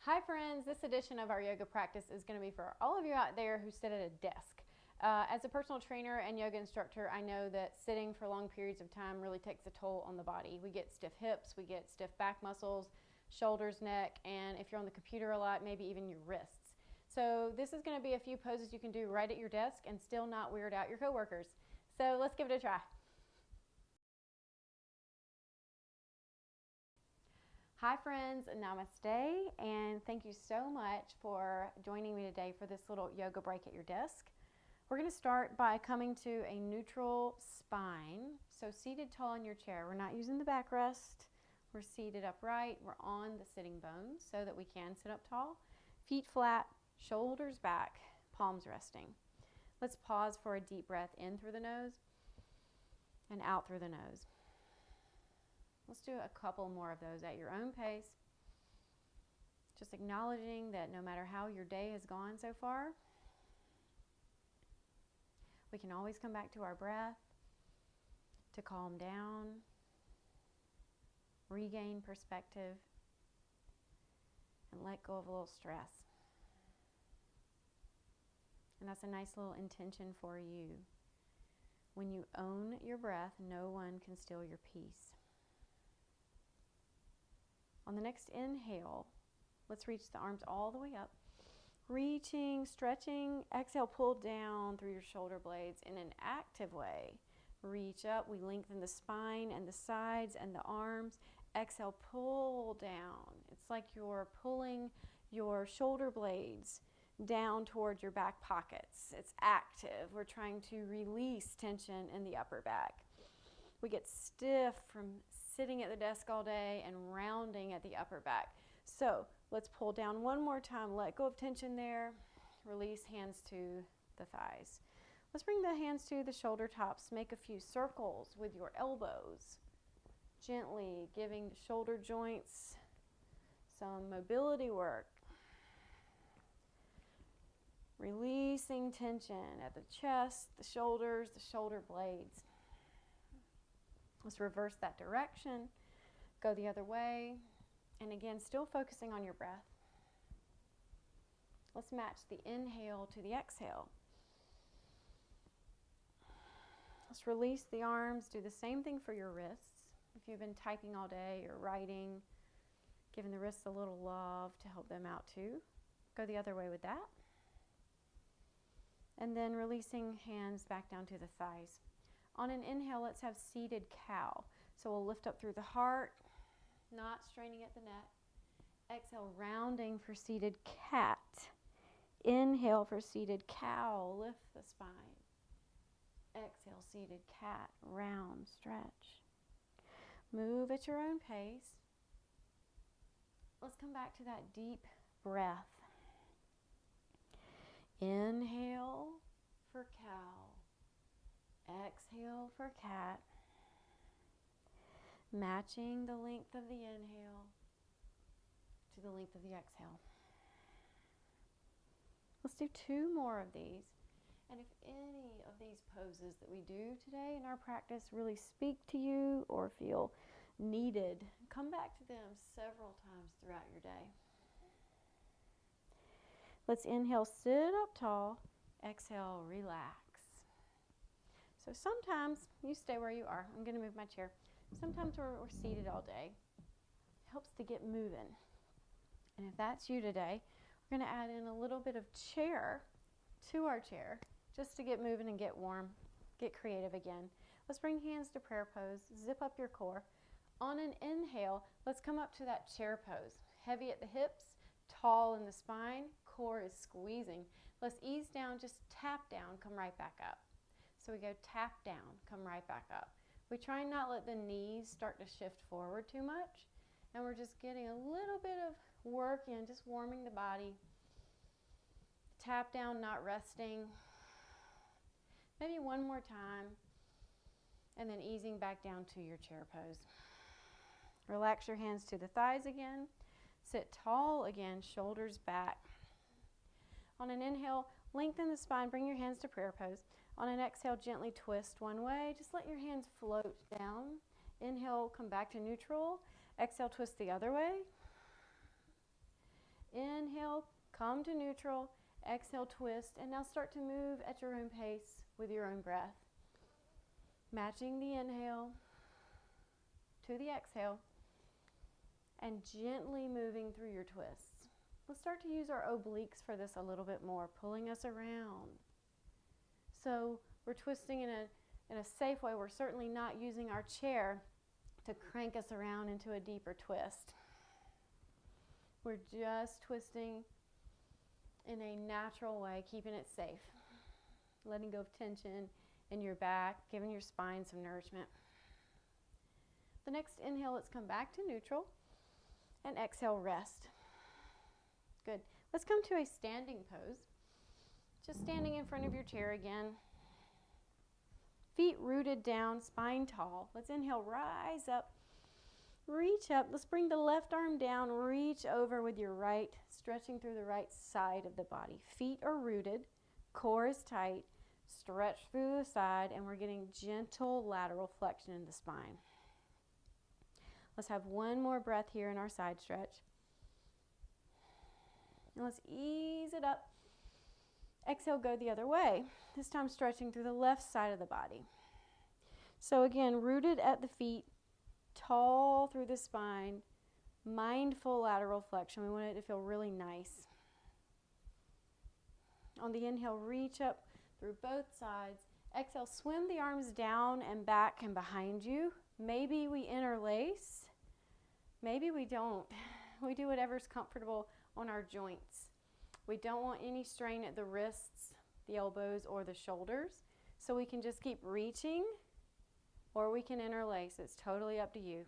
Hi friends, this edition of our yoga practice is going to be for all of you out there who sit at a desk. As a personal trainer and yoga instructor, I know that sitting for long periods of time really takes a toll on the body. We get stiff hips, we get stiff back muscles, shoulders, neck, and if you're on the computer a lot, maybe even your wrists. So this is going to be a few poses you can do right at your desk and still not weird out your coworkers. So let's give it a try. Hi friends, namaste, and thank you so much for joining me today for this little yoga break at your desk. We're going to start by coming to a neutral spine. So seated tall in your chair. We're not using the backrest. We're seated upright. We're on the sitting bones so that we can sit up tall. Feet flat, shoulders back, palms resting. Let's pause for a deep breath in through the nose and out through the nose. Let's do a couple more of those at your own pace. Just acknowledging that no matter how your day has gone so far, we can always come back to our breath to calm down, regain perspective, and let go of a little stress. And that's a nice little intention for you. When you own your breath, no one can steal your peace. On the next inhale, let's reach the arms all the way up. Reaching, stretching, exhale, pull down through your shoulder blades in an active way. Reach up, we lengthen the spine and the sides and the arms. Exhale, pull down. It's like you're pulling your shoulder blades down towards your back pockets. It's active. We're trying to release tension in the upper back. We get stiff from sitting at the desk all day and rounding at the upper back. So let's pull down one more time. Let go of tension there. Release hands to the thighs. Let's bring the hands to the shoulder tops. Make a few circles with your elbows. Gently giving the shoulder joints some mobility work. Releasing tension at the chest, the shoulders, the shoulder blades. Let's reverse that direction, go the other way, and again, still focusing on your breath. Let's match the inhale to the exhale. Let's release the arms, do the same thing for your wrists. If you've been typing all day or writing, giving the wrists a little love to help them out too. Go the other way with that. And then releasing hands back down to the thighs. On an inhale, let's have seated cow. So we'll lift up through the heart, not straining at the neck. Exhale, rounding for seated cat. Inhale for seated cow, lift the spine. Exhale, seated cat, round, stretch. Move at your own pace. Let's come back to that deep breath. Inhale for cow. Exhale for cat. Matching the length of the inhale to the length of the exhale. Let's do two more of these. And if any of these poses that we do today in our practice really speak to you or feel needed, come back to them several times throughout your day. Let's inhale, sit up tall. Exhale, relax. So sometimes you stay where you are. I'm going to move my chair. Sometimes we're seated all day. It helps to get moving. And if that's you today, we're going to add in a little bit of chair to our chair just to get moving and get warm, get creative again. Let's bring hands to prayer pose. Zip up your core. On an inhale, let's come up to that chair pose. Heavy at the hips, tall in the spine, core is squeezing. Let's ease down, just tap down, come right back up. So we go tap down, come right back up. We try and not let the knees start to shift forward too much. And we're just getting a little bit of work in, just warming the body. Tap down, not resting. Maybe one more time. And then easing back down to your chair pose. Relax your hands to the thighs again. Sit tall again, shoulders back. On an inhale, lengthen the spine, bring your hands to prayer pose. On an exhale, gently twist one way. Just let your hands float down. Inhale, come back to neutral. Exhale, twist the other way. Inhale, come to neutral. Exhale, twist. And now start to move at your own pace with your own breath. Matching the inhale to the exhale and gently moving through your twists. Let's start to use our obliques for this a little bit more, pulling us around. So we're twisting in a safe way. We're certainly not using our chair to crank us around into a deeper twist. We're just twisting in a natural way, keeping it safe. Letting go of tension in your back, giving your spine some nourishment. The next inhale, let's come back to neutral. And exhale, rest. Good. Let's come to a standing pose. Just standing in front of your chair again. Feet rooted down, spine tall. Let's inhale, rise up, reach up. Let's bring the left arm down, reach over with your right, stretching through the right side of the body. Feet are rooted, core is tight, stretch through the side, and we're getting gentle lateral flexion in the spine. Let's have one more breath here in our side stretch. And let's ease it up. Exhale, go the other way. This time stretching through the left side of the body. So again, rooted at the feet, tall through the spine, mindful lateral flexion. We want it to feel really nice. On the inhale, reach up through both sides. Exhale, swim the arms down and back and behind you. Maybe we interlace. Maybe we don't. We do whatever's comfortable on our joints. We don't want any strain at the wrists, the elbows, or the shoulders. So we can just keep reaching, or we can interlace. It's totally up to you.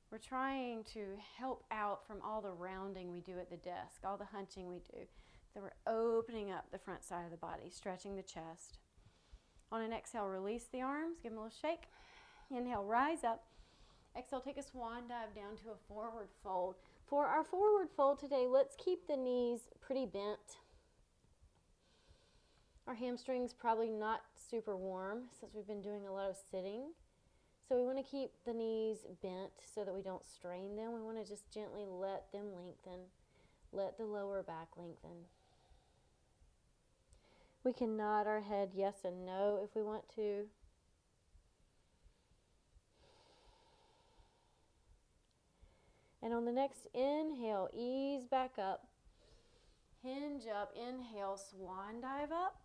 We're trying to help out from all the rounding we do at the desk, all the hunching we do. So we're opening up the front side of the body, stretching the chest. On an exhale, release the arms, give them a little shake. Inhale, rise up. Exhale, take a swan dive down to a forward fold. For our forward fold today, let's keep the knees pretty bent. Our hamstrings probably not super warm since we've been doing a lot of sitting. So we want to keep the knees bent so that we don't strain them. We want to just gently let them lengthen. Let the lower back lengthen. We can nod our head yes and no if we want to. And on the next inhale, ease back up. Hinge up. Inhale, swan dive up.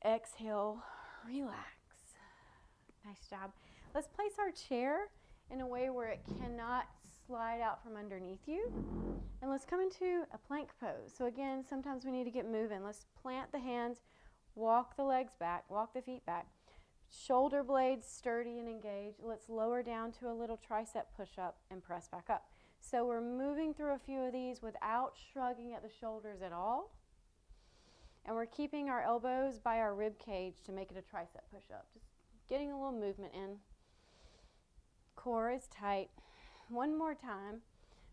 Exhale, relax. Nice job. Let's place our chair in a way where it cannot slide out from underneath you. And let's come into a plank pose. So again, sometimes we need to get moving. Let's plant the hands, walk the legs back, walk the feet back. Shoulder blades sturdy and engaged. Let's lower down to a little tricep push-up and press back up. So we're moving through a few of these without shrugging at the shoulders at all. And we're keeping our elbows by our rib cage to make it a tricep push-up. Just getting a little movement in. Core is tight. One more time.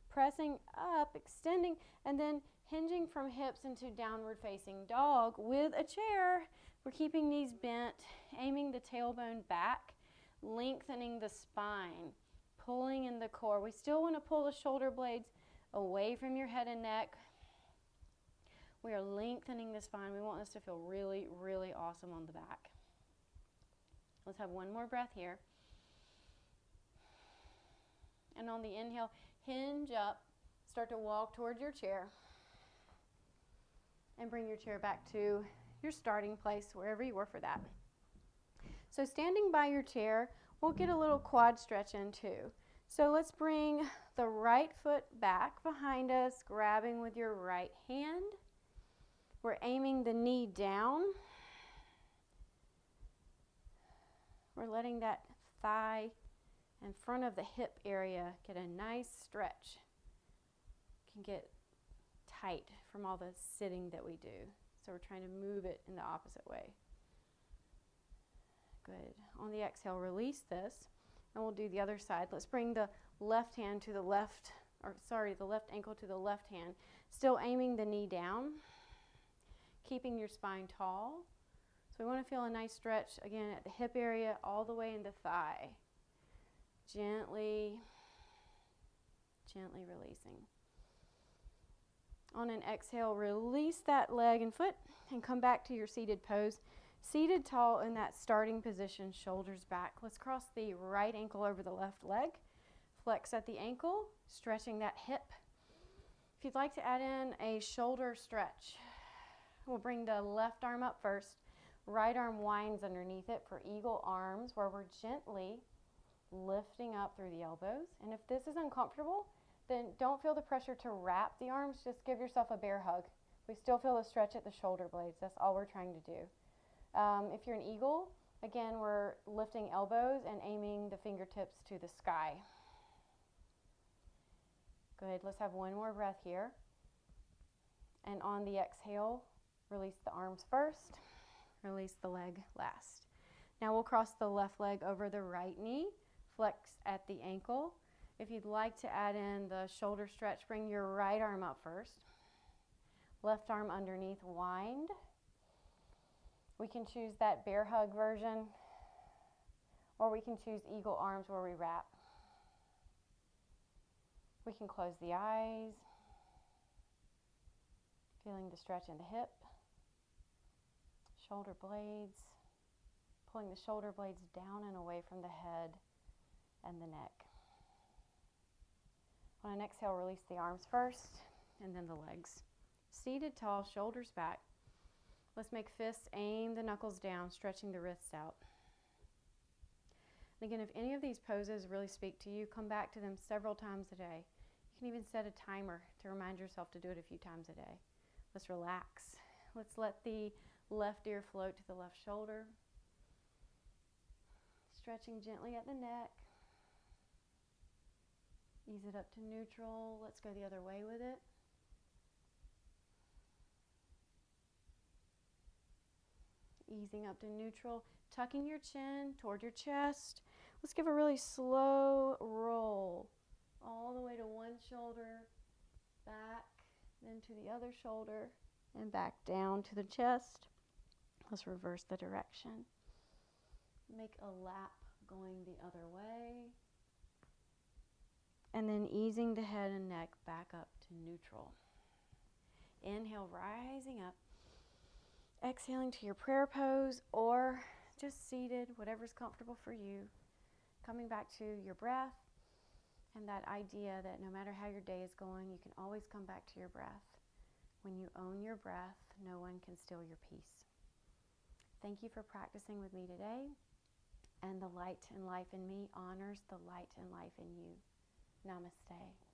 Pressing up, extending, and then hinging from hips into downward facing dog with a chair. We're keeping knees bent, aiming the tailbone back, lengthening the spine. Pulling in the core. We still want to pull the shoulder blades away from your head and neck. We are lengthening the spine. We want this to feel really, really awesome on the back. Let's have one more breath here. And on the inhale, hinge up. Start to walk towards your chair. And bring your chair back to your starting place, wherever you were for that. So standing by your chair, we'll get a little quad stretch in too. So let's bring the right foot back behind us, grabbing with your right hand. We're aiming the knee down. We're letting that thigh in front of the hip area get a nice stretch. It can get tight from all the sitting that we do. So we're trying to move it in the opposite way. Good. On the exhale, release this, and we'll do the other side. Let's bring the left hand to the left, the left ankle to the left hand. Still aiming the knee down, keeping your spine tall. So we want to feel a nice stretch, again, at the hip area, all the way into thigh. Gently, gently releasing. On an exhale, release that leg and foot and come back to your seated pose. Seated tall in that starting position, shoulders back. Let's cross the right ankle over the left leg. Flex at the ankle, stretching that hip. If you'd like to add in a shoulder stretch, we'll bring the left arm up first. Right arm winds underneath it for eagle arms, where we're gently lifting up through the elbows. And if this is uncomfortable, then don't feel the pressure to wrap the arms. Just give yourself a bear hug. We still feel the stretch at the shoulder blades. That's all we're trying to do. If you're an eagle, again, we're lifting elbows and aiming the fingertips to the sky. Good. Let's have one more breath here. And on the exhale, release the arms first, release the leg last. Now we'll cross the left leg over the right knee, flex at the ankle. If you'd like to add in the shoulder stretch, bring your right arm up first. Left arm underneath, wind. We can choose that bear hug version, or we can choose eagle arms where we wrap. We can close the eyes, feeling the stretch in the hip, shoulder blades, pulling the shoulder blades down and away from the head and the neck. On an exhale, release the arms first and then the legs. Seated tall, shoulders back. Let's make fists aim the knuckles down, stretching the wrists out. And again, if any of these poses really speak to you, come back to them several times a day. You can even set a timer to remind yourself to do it a few times a day. Let's relax. Let's let the left ear float to the left shoulder. Stretching gently at the neck. Ease it up to neutral. Let's go the other way with it. Easing up to neutral, tucking your chin toward your chest. Let's give a really slow roll all the way to one shoulder, back, then to the other shoulder, and back down to the chest. Let's reverse the direction. Make a lap going the other way. And then easing the head and neck back up to neutral. Inhale, rising up. Exhaling to your prayer pose or just seated, whatever's comfortable for you. Coming back to your breath and that idea that no matter how your day is going, you can always come back to your breath. When you own your breath, no one can steal your peace. Thank you for practicing with me today. And the light and life in me honors the light and life in you. Namaste.